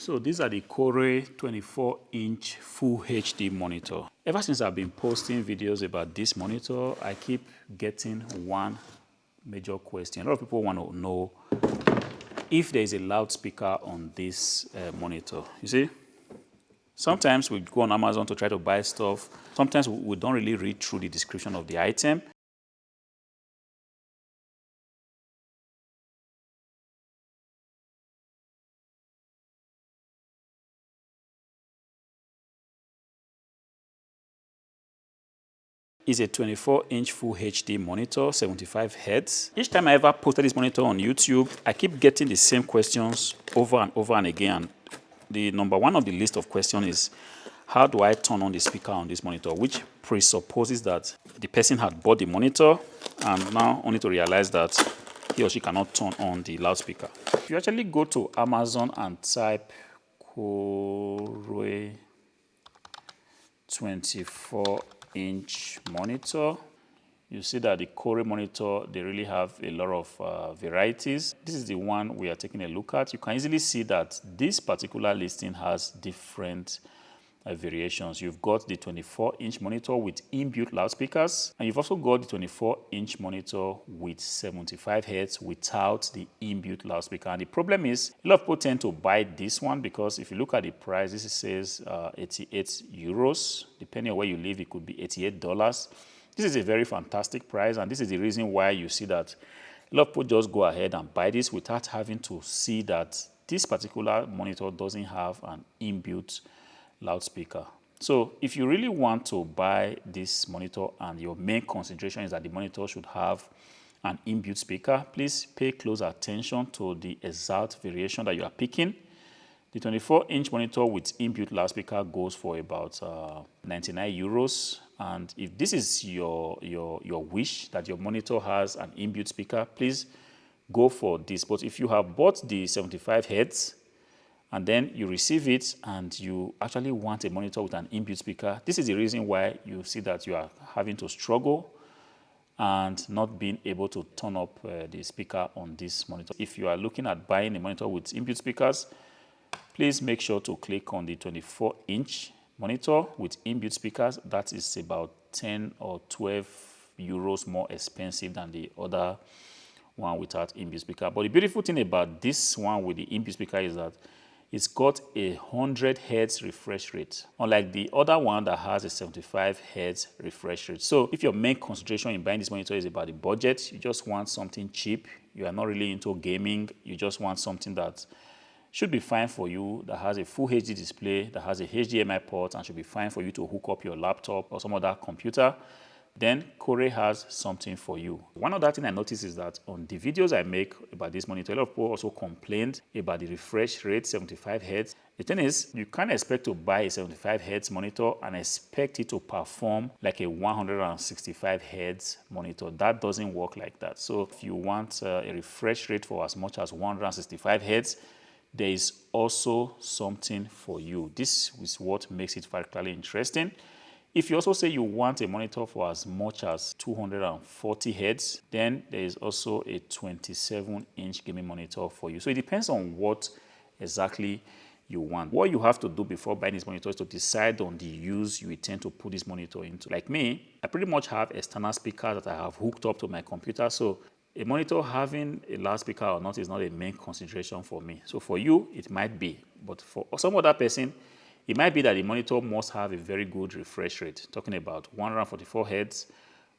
So these are the KOORUI 24-inch Full HD monitor. Ever since I've been posting videos about this monitor, I keep getting one major question. A lot of people want to know if there is a loudspeaker on this monitor. You see, sometimes we go on Amazon to try to buy stuff. Sometimes we don't really read through the description of the item. It's a 24-inch Full HD monitor, 75 Hz. Each time I ever posted this monitor on YouTube, I keep getting the same questions over and over and again. The number one of the list of questions is, how do I turn on the speaker on this monitor? Which presupposes that the person had bought the monitor and now only to realize that he or she cannot turn on the loudspeaker. If you actually go to Amazon and type KOORUI 24-inch monitor, you see that the KOORUI monitor, they really have a lot of varieties. This is the one we are taking a look at. You can easily see that this particular listing has different variations. You've got the 24-inch monitor with inbuilt loudspeakers, and you've also got the 24-inch monitor with 75 Hz without the inbuilt loudspeaker. And the problem is, a lot of people tend to buy this one because if you look at the price, this says 88 euros. Depending on where you live, it could be $88. This is a very fantastic price, and this is the reason why you see that a lot of people just go ahead and buy this without having to see that this particular monitor doesn't have an inbuilt loudspeaker. So if you really want to buy this monitor and your main consideration is that the monitor should have an inbuilt speaker, please pay close attention to the exact variation that you are picking. The 24-inch monitor with inbuilt loudspeaker goes for about 99 euros. And if this is your wish that your monitor has an inbuilt speaker, please go for this. But if you have bought the 75 Hz and then you receive it and you actually want a monitor with an inbuilt speaker, this is the reason why you see that you are having to struggle and not being able to turn up the speaker on this monitor. If you are looking at buying a monitor with inbuilt speakers, please make sure to click on the 24-inch monitor with inbuilt speakers. That is about 10 or 12 euros more expensive than the other one without inbuilt speaker. But the beautiful thing about this one with the inbuilt speaker is that it's got a 100 Hz refresh rate, unlike the other one that has a 75 Hz refresh rate. So if your main concentration in buying this monitor is about the budget, you just want something cheap, you are not really into gaming, you just want something that should be fine for you, that has a full HD display, that has a HDMI port, and should be fine for you to hook up your laptop or some other computer, then KOORUI has something for you. One other thing I noticed is that on the videos I make about this monitor, a lot of people also complained about the refresh rate, 75 Hz. The thing is, you can't expect to buy a 75 Hz monitor and expect it to perform like a 165 Hz monitor. That doesn't work like that. So if you want a refresh rate for as much as 165 Hz, there is also something for you. This is what makes it particularly interesting. If you also say you want a monitor for as much as 240 Hz, then there is also a 27-inch gaming monitor for you. So it depends on what exactly you want. What you have to do before buying this monitor is to decide on the use you intend to put this monitor into. Like me, I pretty much have external speakers that I have hooked up to my computer. So a monitor having a loudspeaker or not is not a main consideration for me. So for you, it might be. But for some other person, it might be that the monitor must have a very good refresh rate, talking about 144 Hz,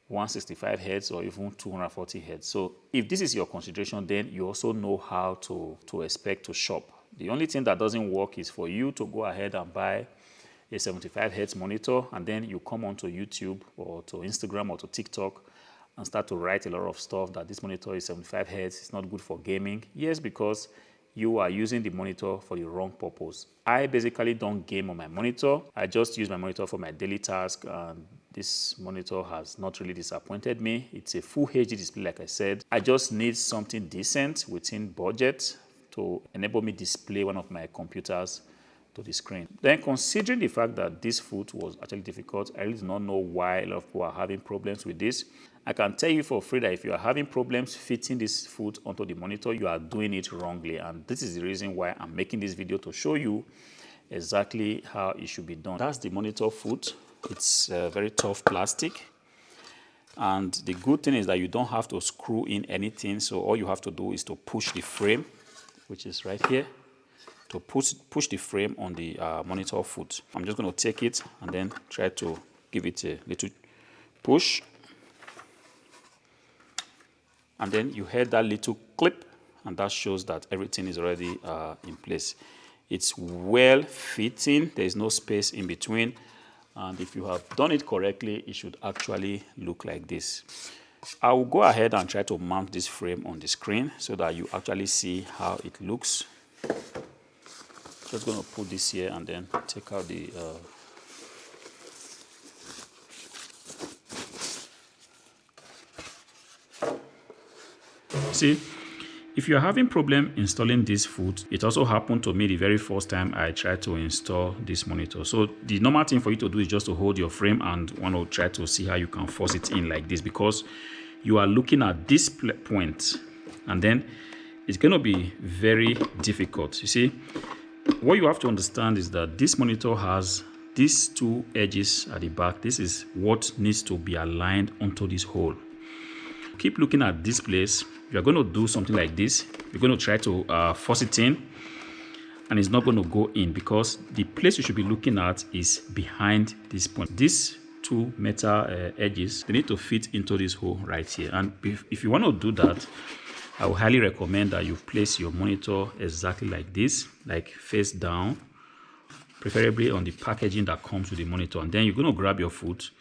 165 Hz, or even 240 Hz. So if this is your consideration, then you also know how to expect to shop. The only thing that doesn't work is for you to go ahead and buy a 75 Hz monitor, and then you come onto YouTube or to Instagram or to TikTok and start to write a lot of stuff that this monitor is 75 Hz, it's not good for gaming. Yes, because you are using the monitor for the wrong purpose. I basically don't game on my monitor. I just use my monitor for my daily task, and this monitor has not really disappointed me. It's a full HD display, like I said. I just need something decent within budget to enable me display one of my computers to the screen. Then, considering the fact that this foot was actually difficult, I really do not know why a lot of people are having problems with this. I can tell you for free that if you are having problems fitting this foot onto the monitor, you are doing it wrongly. And this is the reason why I'm making this video, to show you exactly how it should be done. That's the monitor foot. It's very tough plastic. And the good thing is that you don't have to screw in anything. So all you have to do is to push the frame, which is right here, to push the frame on the monitor foot. I'm just going to take it and then try to give it a little push. And then you hear that little clip, and that shows that everything is already in place. It's well fitting. There is no space in between. And if you have done it correctly, it should actually look like this. I will go ahead and try to mount this frame on the screen so that you actually see how it looks. Just going to put this here and then take out the see, if you're having problem installing this foot, it also happened to me the very first time I tried to install this monitor. So the normal thing for you to do is just to hold your frame and want to try to see how you can force it in like this, because you are looking at this point and then it's going to be very difficult. You see, what you have to understand is that this monitor has these two edges at the back. This is what needs to be aligned onto this hole. Keep looking at this place. You're going to do something like this. You're going to try to force it in, and it's not going to go in because the place you should be looking at is behind this point. These two metal edges, they need to fit into this hole right here. And if you want to do that, I would highly recommend that you place your monitor exactly like this, like face down, preferably on the packaging that comes with the monitor. And then you're going to grab your foot,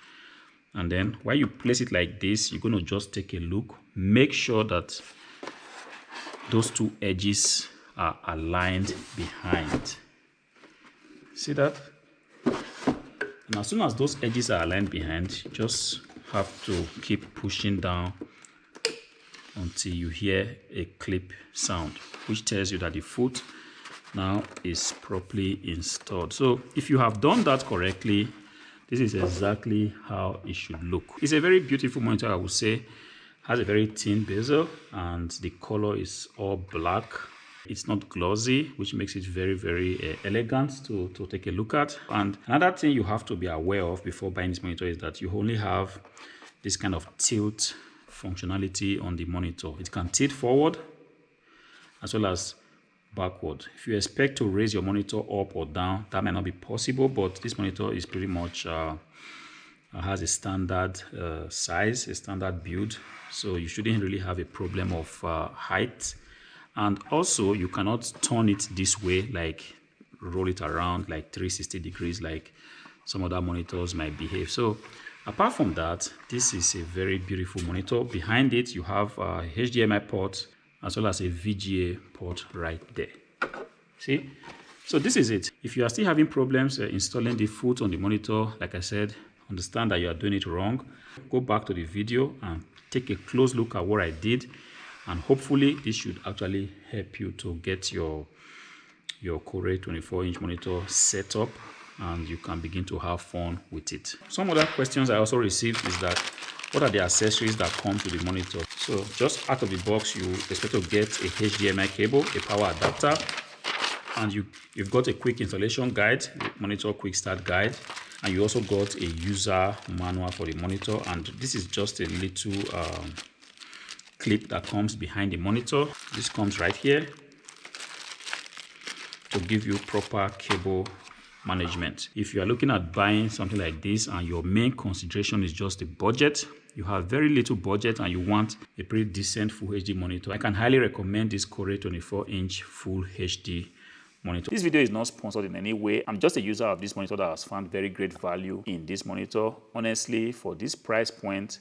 and then while you place it like this, you're going to just take a look. Make sure that those two edges are aligned behind. See that? And as soon as those edges are aligned behind, you just have to keep pushing down until you hear a clip sound, which tells you that the foot now is properly installed. So if you have done that correctly, this is exactly how it should look. It's a very beautiful monitor, I would say. Has a very thin bezel, and the color is all black. It's not glossy, which makes it very, very elegant to take a look at. And another thing you have to be aware of before buying this monitor is that you only have this kind of tilt functionality on the monitor. It can tilt forward as well as backward. If you expect to raise your monitor up or down, that might not be possible, but this monitor is pretty much has a standard size, a standard build, so you shouldn't really have a problem of height. And also you cannot turn it this way, like roll it around like 360 degrees like some other monitors might behave. So apart from that, this is a very beautiful monitor. Behind it you have a HDMI port as well as a VGA port right there. See? So this is it. If you are still having problems installing the foot on the monitor, like I said, understand that you are doing it wrong. Go back to the video and take a close look at what I did, and hopefully this should actually help you to get your KOORUI 24-inch monitor set up, and you can begin to have fun with it. Some other questions I also received is that what are the accessories that come to the monitor? So just out of the box, you expect to get a HDMI cable, a power adapter, and you've got a quick installation guide, monitor quick start guide, and you also got a user manual for the monitor. And this is just a little clip that comes behind the monitor. This comes right here to give you proper cable management. If you are looking at buying something like this and your main consideration is just the budget, you have very little budget and you want a pretty decent full HD monitor, I can highly recommend this KOORUI 24-inch full HD monitor. This video is not sponsored in any way. I'm just a user of this monitor that has found very great value in this monitor. Honestly, for this price point,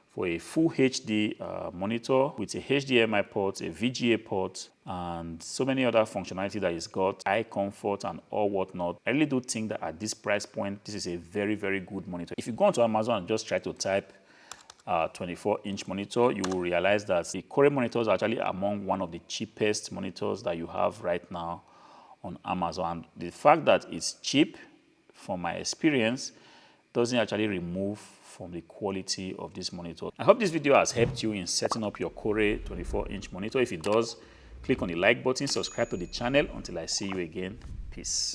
for a full HD monitor with a HDMI port, a VGA port, and so many other functionality that it's got, eye comfort and all whatnot, I really do think that at this price point, this is a very, very good monitor. If you go onto Amazon and just try to type 24-inch monitor, you will realize that the KOORUI monitors are actually among one of the cheapest monitors that you have right now on Amazon. And the fact that it's cheap, from my experience, doesn't actually remove from the quality of this monitor. I hope this video has helped you in setting up your KOORUI 24-inch monitor. If it does, click on the like button, subscribe to the channel. Until I see you again, peace.